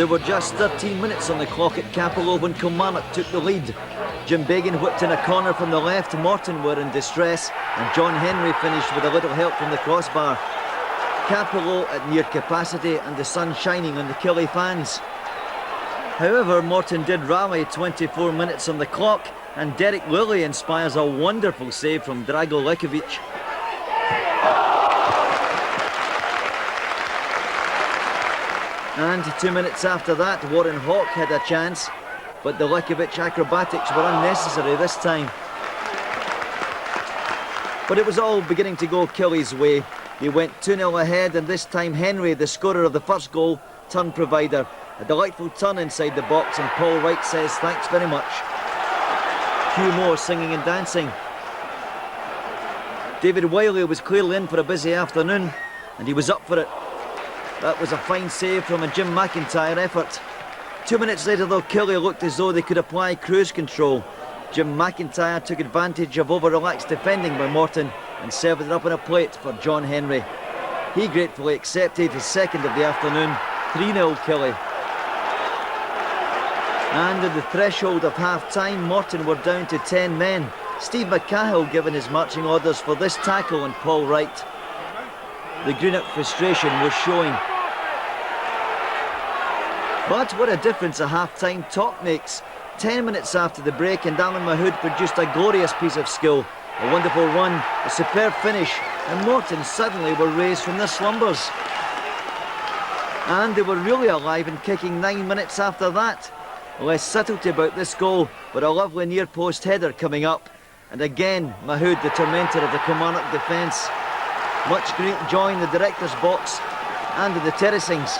There were just 13 minutes on the clock at Capello when Kilmarnock took the lead. Jim Bagan whipped in a corner from the left, Morton were in distress, and John Henry finished with a little help from the crossbar. Capello at near capacity and the sun shining on the Killie fans. However, Morton did rally 24 minutes on the clock, and Derek Reilly inspires a wonderful save from Lekovic. And 2 minutes after that, Warren Hawke had a chance, but the Lekovic acrobatics were unnecessary this time. But it was all beginning to go Killie's way. They went 2-0 ahead, and this time Henry, the scorer of the first goal, turned provider. A delightful turn inside the box, and Paul Wright says thanks very much. Few more singing and dancing. David Reilly was clearly in for a busy afternoon, and he was up for it. That was a fine save from a Jim McIntyre effort. 2 minutes later though, Killie looked as though they could apply cruise control. Jim McIntyre took advantage of over-relaxed defending by Morton and served it up on a plate for John Henry. He gratefully accepted his second of the afternoon. 3-0 Killie. And at the threshold of half-time, Morton were down to 10 men. Steve McCahill given his marching orders for this tackle on Paul Wright. The Greenock frustration was showing. But what a difference a half-time talk makes. 10 minutes after the break, and Alan Mahood produced a glorious piece of skill. A wonderful run, a superb finish, and Morton suddenly were raised from their slumbers. And they were really alive and kicking 9 minutes after that. Less subtlety about this goal, but a lovely near-post header coming up. And again, Mahood, the tormentor of the Kilmarnock defence. Much great joy in the director's box and in the terracings.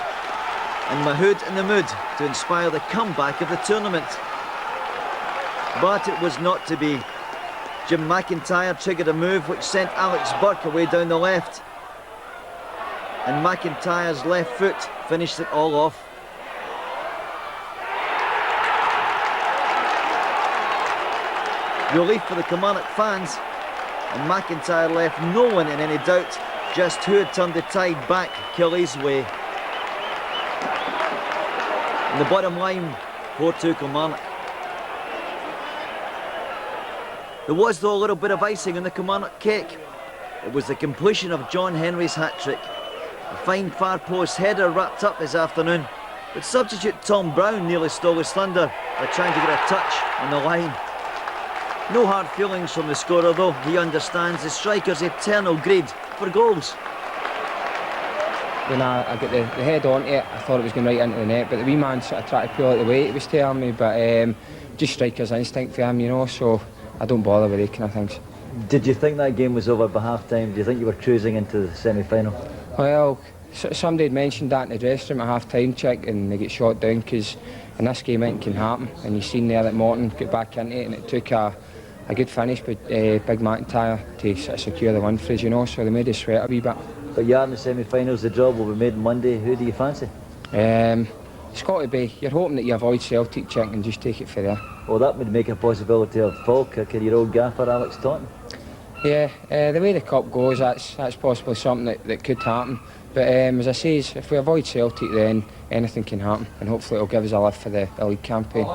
And Mahood in the mood to inspire the comeback of the tournament. But it was not to be. Jim McIntyre triggered a move which sent Alex Burke away down the left. And McIntyre's left foot finished it all off. Relief for the Kilmarnock fans, and McIntyre left no one in any doubt just who had turned the tide back Killie's way. And the bottom line, 4-2 Kilmarnock. There was though a little bit of icing on the Kilmarnock cake. It was the completion of John Henry's hat-trick. A fine far post header wrapped up his afternoon, but substitute Tom Brown nearly stole his thunder by trying to get a touch on the line. No hard feelings from the scorer though. He understands the striker's eternal greed for goals. When I got the head on it, I thought it was going right into the net, but the wee man sort of tried to pull it away, it was telling me, but just striker's instinct for him, you know, so I don't bother with these kind of things. Did you think that game was over by half-time? Do you think you were cruising into the semi-final? Well, somebody had mentioned that in the dressing room at half-time check, and they get shot down, because in this game anything can happen, and you've seen there that Morton got back into it, and it took a good finish with Big McIntyre to sort of secure the win for us, you know, so they made us sweat a wee bit. But you are in the semi-finals, the job will be made Monday. Who do you fancy? It's got to be, you're hoping that you avoid Celtic check and just take it for there. Well, that would make a possibility of Falkirk and your old gaffer Alex Taunton. Yeah, the way the cup goes, that's possibly something that could happen. But as I say, if we avoid Celtic, then anything can happen, and hopefully it'll give us a lift for the league campaign.